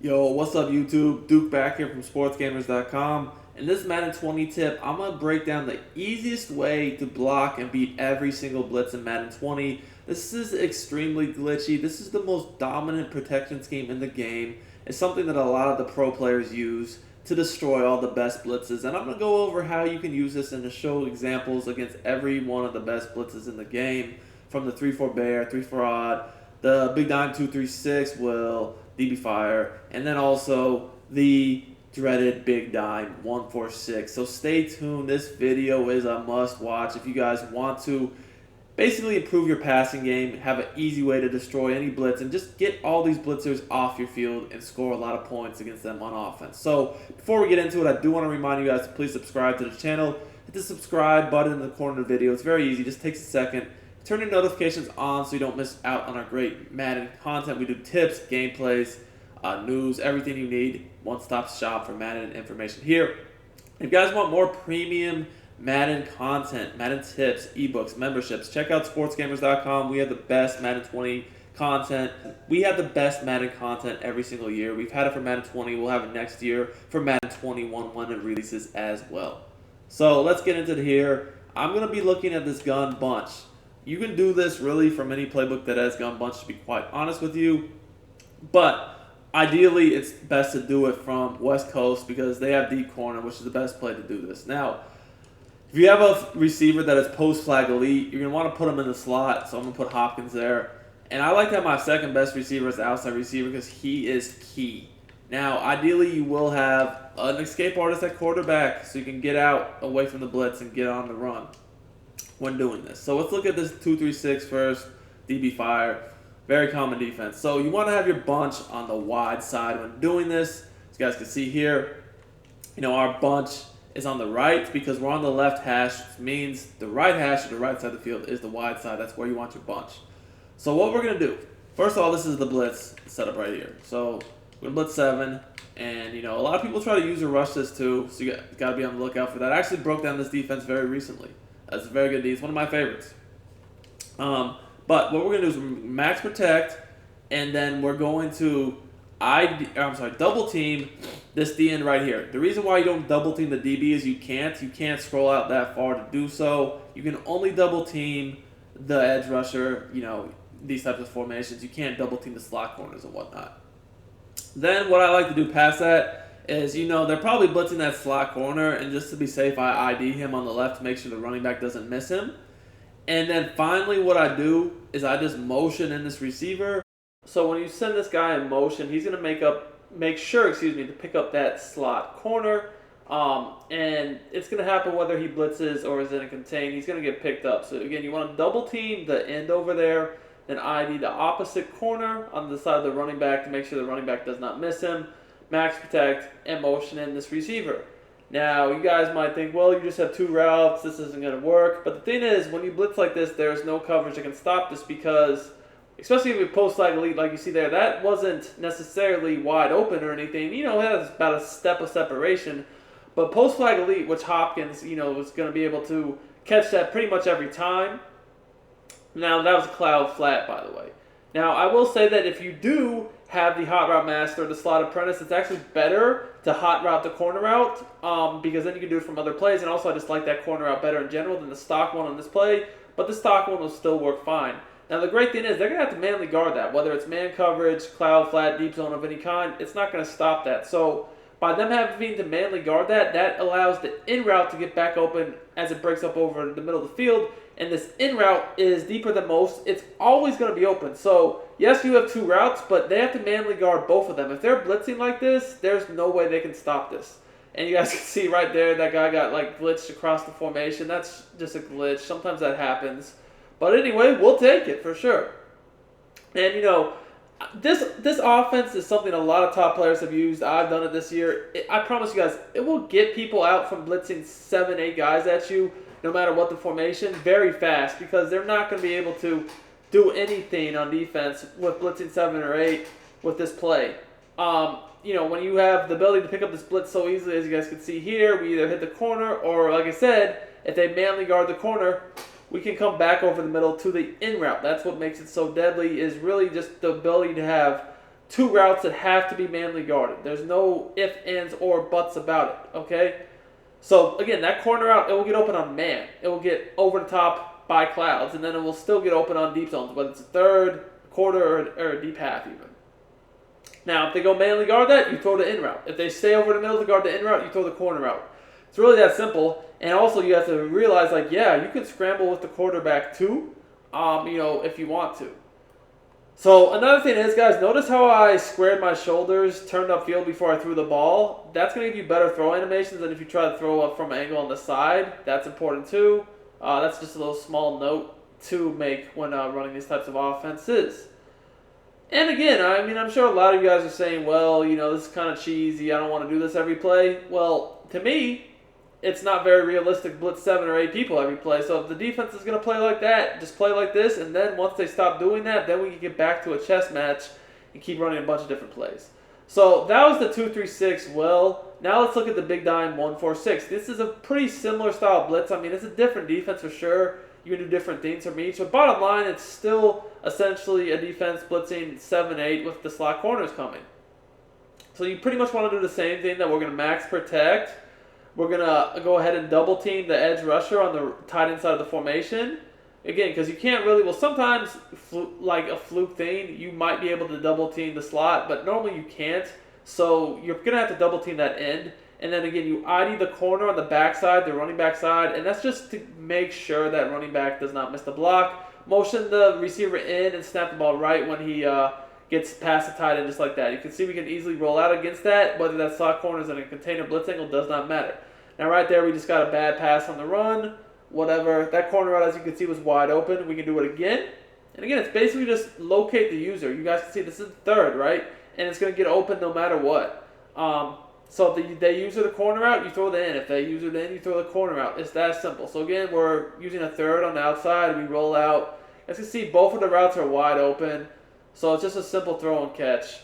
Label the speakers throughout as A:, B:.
A: Yo, what's up YouTube? Duke back here from sportsgamers.com. In this Madden 20 tip, I'm going to break down the easiest way to block and beat every single blitz in Madden 20. This is extremely glitchy. This is the most dominant protection scheme in the game. It's something that a lot of the pro players use to destroy all the best blitzes. And I'm going to go over how you can use this and to show examples against every one of the best blitzes in the game. From the 3-4 bear, 3-4 odd, the big dime 2-3-6 will, DB fire, and then also the dreaded big dime 1-4-6. So stay tuned. This video is a must watch if you guys want to basically improve your passing game, have an easy way to destroy any blitz, and just get all these blitzers off your field and score a lot of points against them on offense. So before we get into it, I do want to remind you guys to please subscribe to the channel. Hit the subscribe button in the corner of the video. It's very easy. Just takes a second. Turn your notifications on so you don't miss out on our great Madden content. We do tips, gameplays, news, everything you need. One-stop shop for Madden information here. If you guys want more premium Madden content, Madden tips, ebooks, memberships, check out sportsgamers.com. We have the best Madden 20 content. We have the best Madden content every single year. We've had it for Madden 20. We'll have it next year for Madden 21 when it releases as well. So let's get into it here. I'm going to be looking at this gun bunch. You can do this really from any playbook that has gun bunch, to be quite honest with you. But ideally, it's best to do it from West Coast because they have deep corner, which is the best play to do this. Now, if you have a receiver that is post flag elite, you're going to want to put him in the slot. So I'm going to put Hopkins there. And I like to have my second best receiver as the outside receiver because he is key. Now, ideally, you will have an escape artist at quarterback so you can get out away from the blitz and get on the run when doing this. So let's look at this 2-3-6 first, DB fire, very common defense. So you want to have your bunch on the wide side when doing this. As you guys can see here, our bunch is on the right because we're on the left hash, which means the right hash or the right side of the field is the wide side. That's where you want your bunch. So what we're going to do, first of all, this is the blitz setup right here. So we're going to blitz 7, and a lot of people try to use or rush this too, so you got to be on the lookout for that. I actually broke down this defense very recently. That's a very good D. It's one of my favorites. But what we're going to do is max protect, and then we're going to double team this DN right here. The reason why you don't double team the DB is you can't scroll out that far to do so. You can only double team the edge rusher, these types of formations. You can't double team the slot corners and whatnot. Then what I like to do past that is, they're probably blitzing that slot corner, and just to be safe, I ID him on the left to make sure the running back doesn't miss him. And then finally what I do is I just motion in this receiver. So when you send this guy in motion, he's going to make sure to pick up that slot corner. And it's going to happen whether he blitzes or is in a contain. He's going to get picked up. So again, you want to double team the end over there, then ID the opposite corner on the side of the running back to make sure the running back does not miss him. Max protect, and motion in this receiver. Now, you guys might think, well, you just have 2 routes, this isn't going to work. But the thing is, when you blitz like this, there's no coverage that can stop this because, especially if you post flag elite like you see there, that wasn't necessarily wide open or anything. It has about a step of separation. But post flag elite, which Hopkins, was going to be able to catch that pretty much every time. Now, that was a cloud flat, by the way. Now, I will say that if you do have the hot route master, the slot apprentice, it's actually better to hot route the corner route because then you can do it from other plays. And also, I just like that corner route better in general than the stock one on this play. But the stock one will still work fine. Now, the great thing is they're going to have to manually guard that. Whether it's man coverage, cloud, flat, deep zone of any kind, it's not going to stop that. So by them having to manually guard that, that allows the in route to get back open as it breaks up over the middle of the field. And this in route is deeper than most. It's always going to be open. So yes, you have 2 routes, but they have to manually guard both of them. If they're blitzing like this, there's no way they can stop this. And you guys can see right there, that guy got glitched across the formation. That's just a glitch. Sometimes that happens. But anyway, we'll take it for sure. And this offense is something a lot of top players have used. I've done it this year. I promise you guys, it will get people out from blitzing 7, 8 guys at you, no matter what the formation, very fast because they're not going to be able to do anything on defense with blitzing 7 or 8 with this play. When you have the ability to pick up this blitz so easily, as you guys can see here, we either hit the corner or, like I said, if they manually guard the corner, we can come back over the middle to the in route. That's what makes it so deadly, is really just the ability to have two routes that have to be manually guarded. There's no ifs, ands, or buts about it, okay? So, again, that corner route, it will get open on man. It will get over the top by clouds, and then it will still get open on deep zones, whether it's a third, quarter, or a deep half even. Now, if they go manually guard that, you throw the in route. If they stay over the middle to guard the in route, you throw the corner route. It's really that simple. And also, you have to realize, like, yeah, you can scramble with the quarterback too, if you want to. So another thing is, guys, notice how I squared my shoulders, turned upfield before I threw the ball. That's going to give you better throw animations than if you try to throw up from an angle on the side. That's important too. That's just a little small note to make when running these types of offenses. And again, I mean, I'm sure a lot of you guys are saying, well, this is kind of cheesy. I don't want to do this every play. Well, to me, it's not very realistic blitz 7 or 8 people every play. So if the defense is going to play like that, just play like this. And then once they stop doing that, then we can get back to a chess match and keep running a bunch of different plays. So that was the 2-3-6. Well, now let's look at the big dime 1-4-6. This is a pretty similar style blitz. I mean, it's a different defense for sure. You can do different things from each. But bottom line, it's still essentially a defense blitzing 7-8 with the slot corners coming. So you pretty much want to do the same thing that we're going to max protect. We're going to go ahead and double team the edge rusher on the tight end side of the formation. Again, because you can't really, well, sometimes, like a fluke thing, you might be able to double team the slot, but normally you can't. So you're going to have to double team that end. And then again, you ID the corner on the backside, the running back side, and that's just to make sure that running back does not miss the block. Motion the receiver in and snap the ball right when he gets past the tight end, just like that. You can see we can easily roll out against that. Whether that slot corner is in a container blitz angle does not matter. Now right there, we just got a bad pass on the run. Whatever. That corner route, as you can see, was wide open. We can do it again. And again, it's basically just locate the user. You guys can see this is the third, right? And it's going to get open no matter what. So if they use the corner out, you throw the in. If they use it in, you throw the corner out. It's that simple. So again, we're using a third on the outside. We roll out. As you can see, both of the routes are wide open. So it's just a simple throw and catch.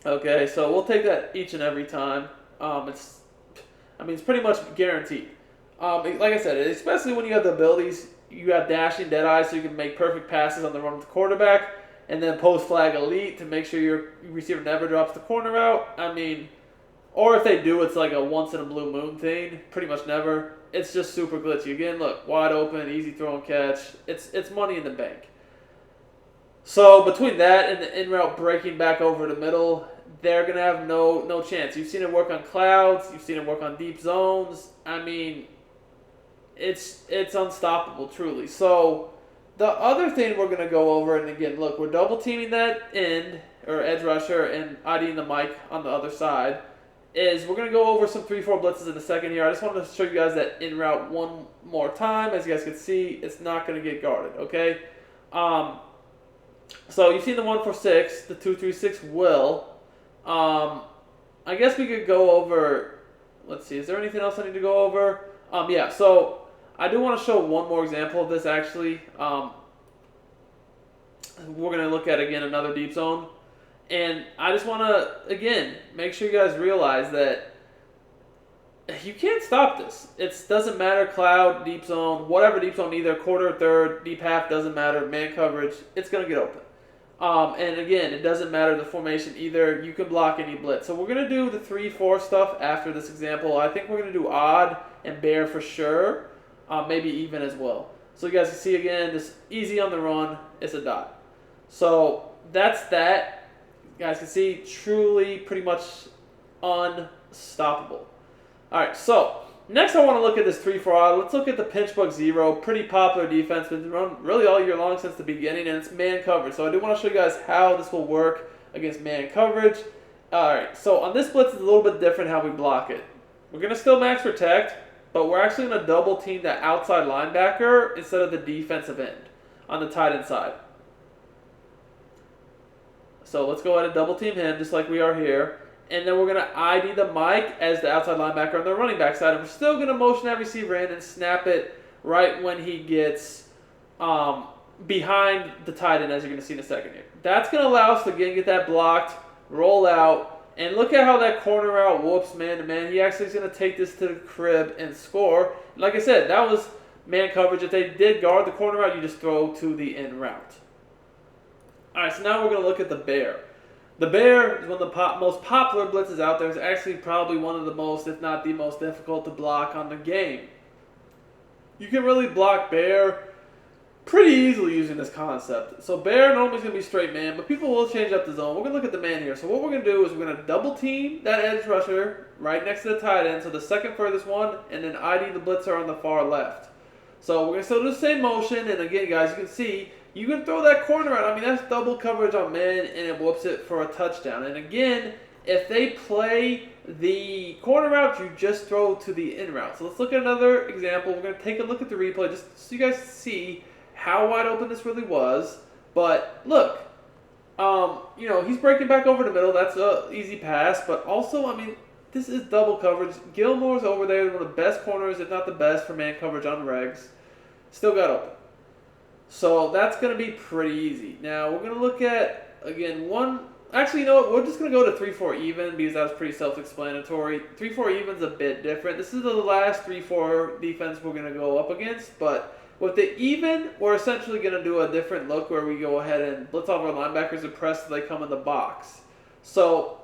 A: Okay, so we'll take that each and every time. It's pretty much guaranteed. Like I said, especially when you have the abilities, you have dashing, dead eyes, so you can make perfect passes on the run with the quarterback, and then post flag elite to make sure your receiver never drops the corner out. Or if they do, it's like a once in a blue moon thing. Pretty much never. It's just super glitchy. Again, look, wide open, easy throw and catch. It's money in the bank. So between that and the in route breaking back over the middle, they're gonna have no chance. You've seen it work on clouds. You've seen it work on deep zones. It's unstoppable, truly. So the other thing we're going to go over, and again, look, we're double teaming that end, or edge rusher, and IDing the mic on the other side, is we're going to go over some 3-4 blitzes in a second here. I just wanted to show you guys that in route one more time. As you guys can see, it's not going to get guarded, okay? So you've seen the 1-4-6, the 2-3-6 will. I guess we could go over, let's see, is there anything else I need to go over? Yeah, so I do want to show one more example of this, actually. We're going to look at, again, another deep zone. And I just want to, again, make sure you guys realize that you can't stop this. It doesn't matter, cloud, deep zone, whatever deep zone, either quarter, third, deep half, doesn't matter, man coverage, it's going to get open. And again, it doesn't matter the formation either. You can block any blitz. So we're going to do the 3-4 stuff after this example. I think we're going to do odd and bare for sure. Maybe even as well. So you guys can see again, this easy on the run, it's a dot. So that's that. You guys can see, truly pretty much unstoppable. Alright, so next I want to look at this 3-4 odd. Let's look at the Pitchbook 0. Pretty popular defense. Been run really all year long since the beginning, and it's man coverage. So I do want to show you guys how this will work against man coverage. Alright, so on this blitz, it's a little bit different how we block it. We're going to still max protect, but we're actually going to double team that outside linebacker instead of the defensive end on the tight end side. So let's go ahead and double team him just like we are here. And then we're going to ID the mic as the outside linebacker on the running back side. And we're still going to motion that receiver in and snap it right when he gets behind the tight end, as you're going to see in a second here. That's going to allow us to, again, get that blocked, roll out. And look at how that corner route whoops man-to-man. He actually is going to take this to the crib and score. Like I said, that was man coverage. If they did guard the corner route, you just throw to the in route. All right, so now we're going to look at the bear. The bear is one of the most popular blitzes out there. It's actually probably one of the most, if not the most difficult to block on the game. You can really block bear pretty easily using this concept. So bear normally is going to be straight man, but people will change up the zone. We're going to look at the man here. So what we're going to do is we're going to double team that edge rusher right next to the tight end, so the second furthest one, and then ID the blitzer on the far left. So we're going to still do the same motion, and again, guys, you can see, you can throw that corner out. I mean, that's double coverage on man, and it whoops it for a touchdown. And again, if they play the corner route, you just throw to the in route. So let's look at another example. We're going to take a look at the replay just so you guys see how wide open this really was. But look, you know, he's breaking back over the middle. That's an easy pass. But also, I mean, this is double coverage. Gilmore's over there, one of the best corners, if not the best, for man coverage on regs. Still got open. So that's going to be pretty easy. Now, we're going to look at, again, actually, you know what? We're just going to go to 3-4 even because that was pretty self-explanatory. 3-4 even's a bit different. This is the last 3-4 defense we're going to go up against, but with the even, we're essentially going to do a different look where we go ahead and blitz off our linebackers and press so they come in the box. So,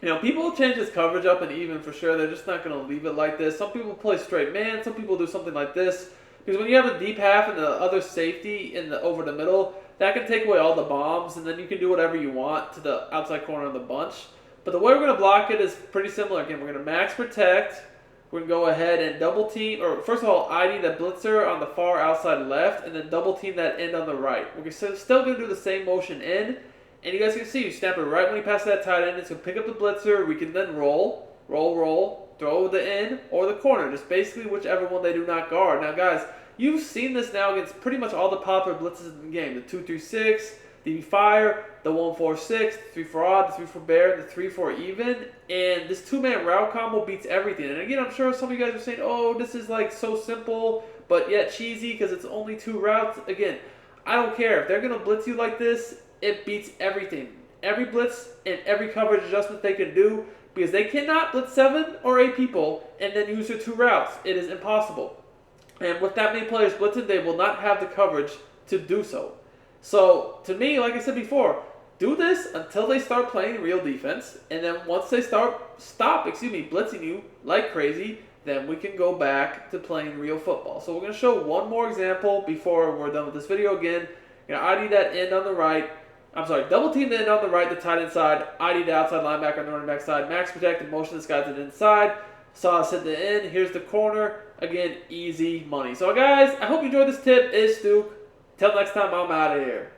A: you know, people will change this coverage up and even for sure. They're just not going to leave it like this. Some people play straight man. Some people do something like this. Because when you have a deep half and the other safety over the middle, that can take away all the bombs, and then you can do whatever you want to the outside corner of the bunch. But the way we're going to block it is pretty similar. Again, we're going to max protect. We're going to go ahead and double team, or first of all, ID the blitzer on the far outside left, and then double team that end on the right. We're still going to do the same motion in, and you guys can see, you snap it right when you pass that tight end. It's going to pick up the blitzer. We can then roll, throw the end or the corner, just basically whichever one they do not guard. Now, guys, you've seen this now against pretty much all the popular blitzes in the game. The 2-3-6, the fire, the 1-4-6, the 3-4 odd, the 3-4 bear, the 3-4 even. And this two-man route combo beats everything. And again, I'm sure some of you guys are saying, oh, this is like so simple, but yet cheesy because it's only two routes. Again, I don't care. If they're going to blitz you like this, it beats everything. Every blitz and every coverage adjustment they can do, because they cannot blitz 7 or 8 people and then use their two routes. It is impossible. And with that many players blitzing, they will not have the coverage to do so. So, to me, like I said before, do this until they start playing real defense. And then once they stop blitzing you like crazy, then we can go back to playing real football. So we're going to show one more example before we're done with this video again. You're going to ID that end on the right. Double team the end on the right, the tight end side. ID the outside linebacker on the running back side. Max protect and motion this guy to the inside. Saw us hit the end. Here's the corner. Again, easy money. So, guys, I hope you enjoyed this tip. It's Duke. Till next time, I'm out of here.